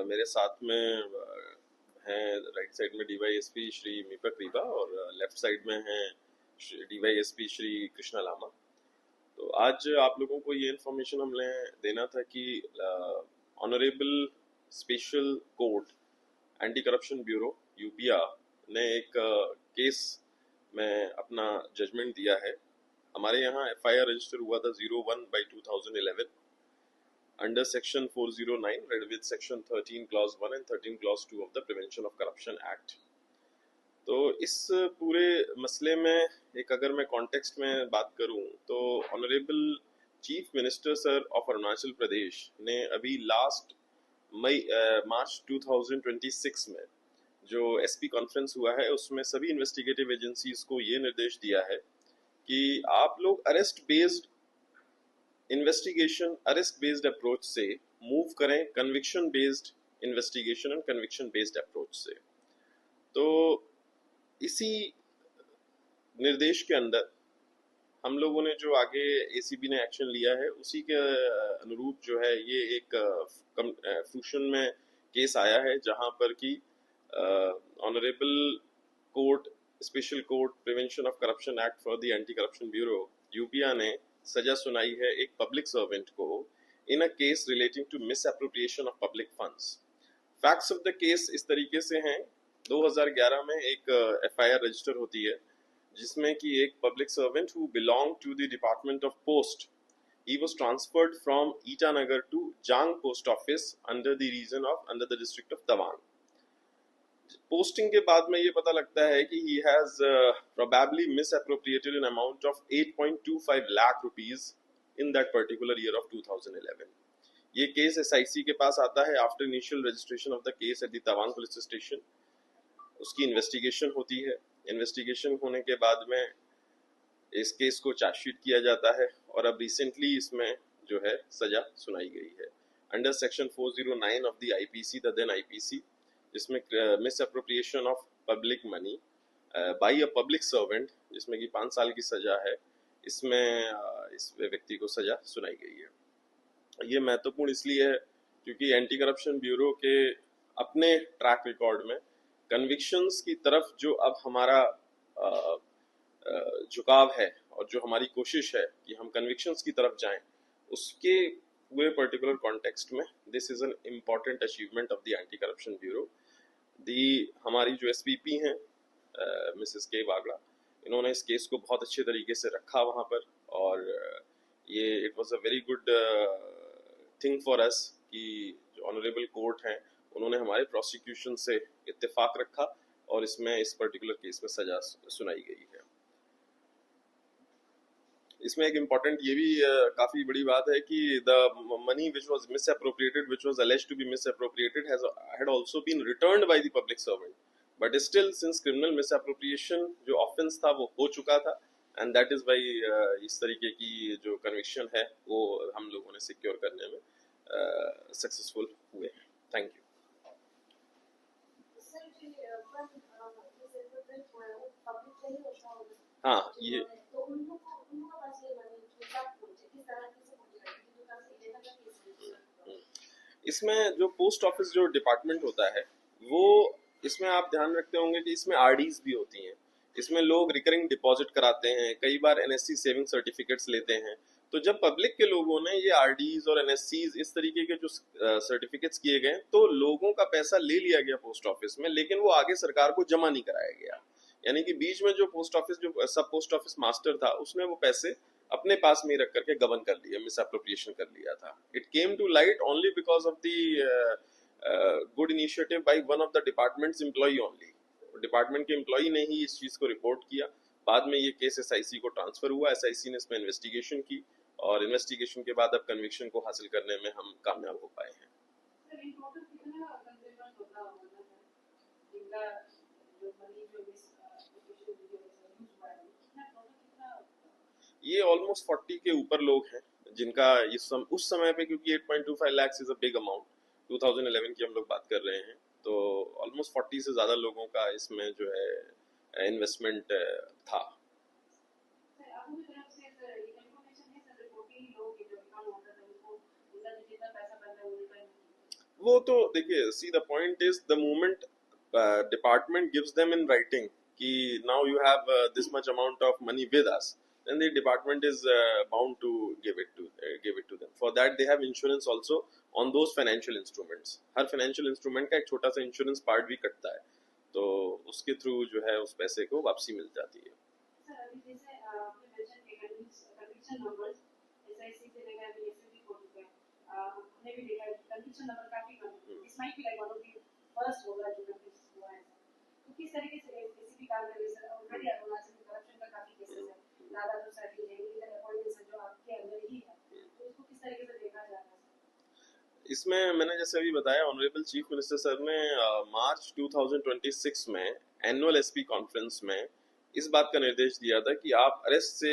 मेरे साथ में हैं राइट साइड में डीवाईएसपी श्री मीपक रीबा और लेफ्ट साइड में हैं डीवाईएसपी श्री कृष्णा लामा। तो आज आप लोगों को ये इन्फॉर्मेशन हमने देना था कि honourable special court anti corruption bureau Yupia ने एक केस में अपना जजमेंट दिया है। हमारे यहाँ एफआईआर रजिस्टर हुआ था 01/2011 under section 409 read with section 13 clause 1 and 13 clause 2 of the Prevention of Corruption Act। तो इस पूरे मसले में एक अगर मैं कॉन्टेक्स्ट में बात करूं तो honourable chief minister sir of Arunachal Pradesh ने अभी लास्ट मार्च 2026 में जो एसपी कॉन्फ्रेंस हुआ है उसमें सभी इन्वेस्टिगेटिव एजेंसीज को ये निर्देश दिया है कि आप लोग arrest based investigation arrest based approach से मूव करें conviction based investigation and conviction based approach से। तो इसी निर्देश के अंदर हम लोगों ने जो आगे एसीबी ने एक्शन लिया है उसी के अनुरूप जो है ये एक फ्यूशन में केस आया है जहां पर कि honourable court special court prevention of corruption act for the anti corruption bureau Yupia ने सजा सुनाई है एक पब्लिक सर्वेंट को in a case relating to misappropriation of public funds. Facts of the case इस तरीके से हैं। 2011 में एक एफआईआर रजिस्टर होती है जिसमें कि एक public servant who belong to the department of post he was transferred from Itanagar to Jang post office under the district of Tawang। Posting के बाद में ये पता लगता है कि he has probably misappropriated an amount of 8.25 lakh rupees in that particular year of 2011। ये case SIC के पास आता है after initial registration of the case at the Tawang police station. उसकी इन्वेस्टिगेशन होती है। इन्वेस्टिगेशन होने के बाद में इस केस को चार्जशीट किया जाता है और अब रिसेंटली इसमें जो है सजा सुनाई गई है under section 409 of the IPC the then IPC, जिसमें misappropriation of public money by a public servant जिसमें कि 5 साल की सजा है। इसमें इस व्यक्ति को सजा सुनाई गई है। ये महत्वपूर्ण इसलिए है क्योंकि एंटी करप्शन ब्यूरो के अपने ट्रैक रिकॉर्ड में कन्विक्शंस की तरफ जो अब हमारा झुकाव है और जो हमारी कोशिश है कि हम कन्विक्शंस की तरफ जाएं, उसके पूरे पर्टिकुलर कॉन्टेक्स्ट में this is an important achievement of the anti corruption bureau. The हमारी जो एसपीपी हैं मिसेस के बागड़ा, इन्होंने इस केस को बहुत अच्छे तरीके से रखा वहाँ पर और ये it was a very good thing for us कि जो ऑनरेबल कोर्ट हैं उन्होंने हमारे प्रोसिक्यूशन से इत्तेफाक रखा और इसमें इस पर्टिकुलर केस में सजा सुनाई गई है। इसमें एक इम्पॉर्टेंट ये भी काफी बड़ी बात है कि the money which was misappropriated which was alleged to be misappropriated had also been returned by the public servant, but still since criminal misappropriation जो ऑफेंस था वो हो चुका था एंड दैट इज वाई इस तरीके की जो कन्विक्शन है वो हम लोगों ने सिक्योर करने में सक्सेसफुल हुए हैं। Thank you. हाँ ये इसमें जो पोस्ट ऑफिस जो डिपार्टमेंट होता है वो इसमें आप ध्यान रखते होंगे कि इसमें आरडीज भी होती हैं। इसमें लोग रिकरिंग डिपॉजिट कराते हैं, कई बार एनएससी सेविंग सर्टिफिकेट्स लेते हैं। तो जब पब्लिक के लोगों ने ये आरडीज और एनएससीज इस तरीके के जो सर्टिफिकेट्स किए गए तो लोगों का पैसा ले लिया गया पोस्ट ऑफिस में, लेकिन वो आगे सरकार को जमा नहीं कराया गया। यानी कि बीच में जो पोस्ट ऑफिस जो सब पोस्ट ऑफिस मास्टर था उसने वो पैसे अपने पास में रख करके गबन कर लिया, मिस एप्रोप्रिएशन कर लिया था। It came to light only because of the good initiative by one of the departments employee only. Department के एम्प्लॉई ने ही इस चीज को रिपोर्ट किया। बाद में ये केस एसआईसी को ट्रांसफर हुआ, एसआईसी ने इसमें इन्वेस्टिगेशन की और इन्वेस्टिगेशन के बाद अब कन्विक्शन को हासिल करने में हम कामयाब हो पाए हैं। ये ऑलमोस्ट 40 के ऊपर लोग हैं जिनका उस समय पे, क्योंकि 8.25 lakh is a big amount, 2011 की हम लोग बात कर रहे हैं, तो ऑलमोस्ट 40 से ज्यादा लोगों का इसमें जो है इन्वेस्टमेंट था। वो तो देखिए, see the point is the moment department gives them in writing कि now you have this much amount of money with us, then the department is bound to give it to them. For that they have insurance also on those financial instruments. Her financial instrument का एक छोटा सा insurance part भी कटता है, तो उसके through जो है उस पैसे को वापसी मिल जाती है। सर अभी जैसे आपने मेंशन किया कन्विक्शन नंबर्स एसआईसी से लेकर अभी एसएबी कोड पे हमने भी देखा कन्विक्शन नंबर काफी कम है। This might be like one of the first होगा जो कन्विक्स हुआ है। तो किस तरीके से एसएबी काम कर रही है सर? ऑलरेडी अरुणाचल में करप्शन का काफी केसेस है, दादा तो सारी है इनका अपॉइंटमेंट जो आपके अंदर ही है, तो इसको किस तरीके से देखा जा रहा है? इसमें मैंने जैसे अभी बताया, ऑनरेबल चीफ मिनिस्टर सर ने मार्च 2026 में एनुअल एसपी कॉन्फ्रेंस में इस बात का निर्देश दिया था कि आप अरेस्ट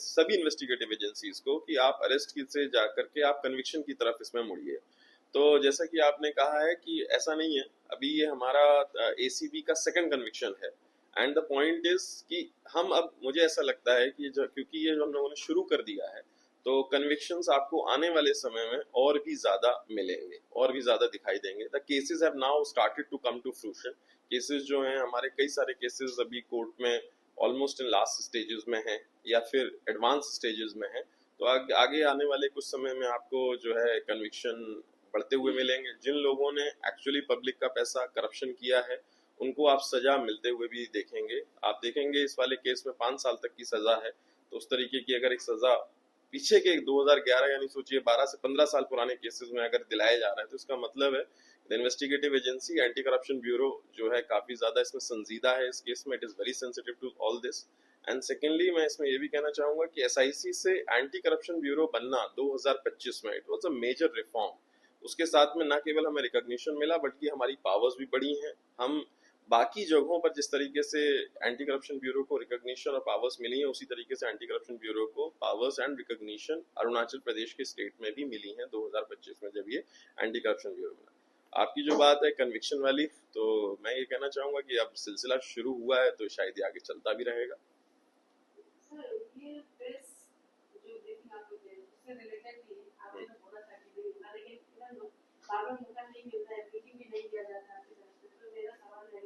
सभी इन्वेस्टिगेटिव एजेंसीज को कि आप अरेस्ट से जाकर के आप कन्विक्शन की तरफ इसमें मुड़िए। तो जैसा कि आपने कहा है कि ऐसा नहीं है, अभी ये हमारा एसीबी का सेकंड कन्विक्शन है। एंड द पॉइंट इज कि हम अब मुझे ऐसा लगता है कि क्योंकि ये जो हम लोगों ने शुरू कर दिया है, तो कन्विक्शंस आपको आने वाले समय में और भी ज्यादा मिलेंगे, और भी ज्यादा दिखाई देंगे। The cases have now started to come to fruition. Cases जो हैं हमारे, कई सारे केसेस अभी कोर्ट में ऑलमोस्ट इन लास्ट स्टेजेस में हैं या फिर एडवांस स्टेजेस में हैं। तो आगे आने वाले कुछ समय में आपको जो है कन्विक्शन बढ़ते हुए मिलेंगे। जिन लोगों ने एक्चुअली पब्लिक का पैसा करप्शन किया है उनको आप सजा मिलते हुए भी देखेंगे। आप देखेंगे इस वाले केस में 5 साल तक की सजा है, तो उस तरीके की अगर एक सजा पीछे के 2011 यानी सोचिए 12 से 15 साल पुराने केसेस में अगर दिलाया जा रहा है, तो इसका मतलब है the investigative agency anti corruption bureau जो है काफी ज्यादा इसमें संजीदा है इस केस में। It is very sensitive to all this. And secondly मैं इसमें ये भी कहना चाहूंगा कि एसआईसी से एंटी करप्शन ब्यूरो बनना 2025 में it was a major reform. उसके साथ में न केवल हमें रिकॉग्निशन मिला बल्कि हमारी पावर्स भी बढ़ी हैं। हम बाकी जगहों पर जिस तरीके से एंटी करप्शन ब्यूरो को रिकॉग्निशन और पावर्स मिली है, उसी तरीके से एंटी करप्शन ब्यूरो को powers and recognition Arunachal Pradesh के स्टेट में भी मिली है 2025 में जब ये एंटी करप्शन ब्यूरो मिला। आपकी जो बात है कन्विक्शन वाली, तो मैं ये कहना चाहूंगा कि अब सिलसिला शुरू हुआ है तो शायद ये आगे चलता भी रहेगा। सर ये प्रेस जो ब्रीफिंग आपको दे उससे रिलेटेड भी आपने तो बोला था कि लेकिन इधर बार बार मौका नहीं मिलता है, ब्रीफिंग भी नहीं किया जाता आपकी तरफ से। तो मेरा सवाल है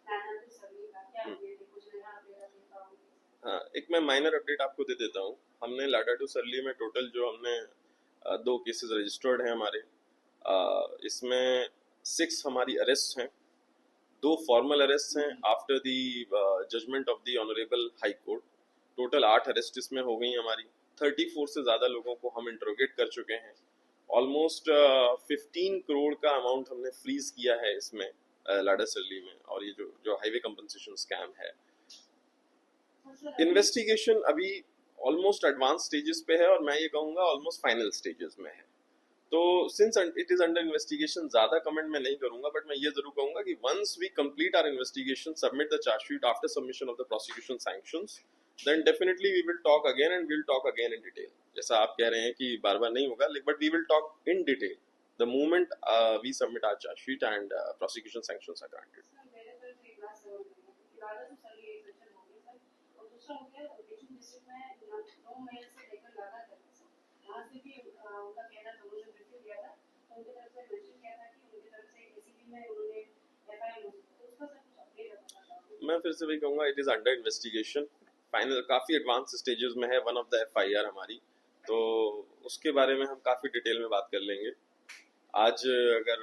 नाना सर्वे का क्या अपडेट है, कुछ नया अपडेट आप देता हूँ? हाँ, एक मैं माइनर अपडेट आपको दे देता हूँ। हमने लाडा टू सरली में टोटल जो हमने 2 केसेस रजिस्टर्ड हैं हमारे, इसमें 6 हमारी अरेस्ट हैं, 2 फॉर्मल अरेस्ट हैं after the judgment of the honourable high court. Total 8 arrest इसमें हो गई हमारी। 34 से ज़्यादा लोगों को हम इंट्रोगेट कर चुके हैं। ऑलमोस्ट 15 करोड़ का अमाउंट हमने फ्रीज किया है इसमें लाडा सरली में। और ये जो हाईवे कंपनसेशन स्कैम है, इन्वेस्टिगेशन अभी ऑलमोस्ट एडवांस स्टेजेस पे है और मैं ये कहूँगा ऑलमोस्ट फाइनल स्टेजेस में है। तो since it is under investigation, ज्यादा कमेंट मैं नहीं करूंगा, बट मैं ये जरूर कहूंगा कि once we complete our investigation, submit the chargesheet after submission of the prosecution sanctions, then definitely we will talk again and will talk again in detail. जैसा आप कह रहे हैं कि बार बार नहीं होगा, but we will talk in detail the moment we submit our chargesheet and prosecution sanctions are granted. मेरे तरफ से एक लास्ट सवाल है कि राजा तो सर ये सेक्शन हो गया सर, और दूसरा हो गया बीजू डिस्ट्रिक्ट में 9 मई से लेकर लगा तक वहाँ से भी उनका कहना था, उन्होंने रिव्यू किया था तो उनकी तरफ से मेंशन किया था कि उनकी तरफ से एसीबी में उन्होंने एफआईआर हो, तो उसका सर कुछ अपडेट बताना चाहूँगा। मैं फिर से वही कहूंगा, it is under investigation, final काफी एडवांस स्टेजेस में है वन ऑफ द एफआईआर हमारी, तो उसके बारे में हम काफी डिटेल में बात कर लेंगे। आज अगर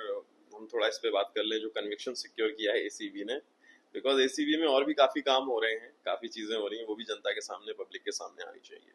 हम थोड़ा इस पे बात कर लें, जो कन्विक्शन सिक्योर किया है एसीबी ने, बिकॉज एसीबी में और भी काफी काम हो रहे हैं, काफी चीजें हो रही हैं, वो भी जनता के सामने, पब्लिक के सामने आनी चाहिए।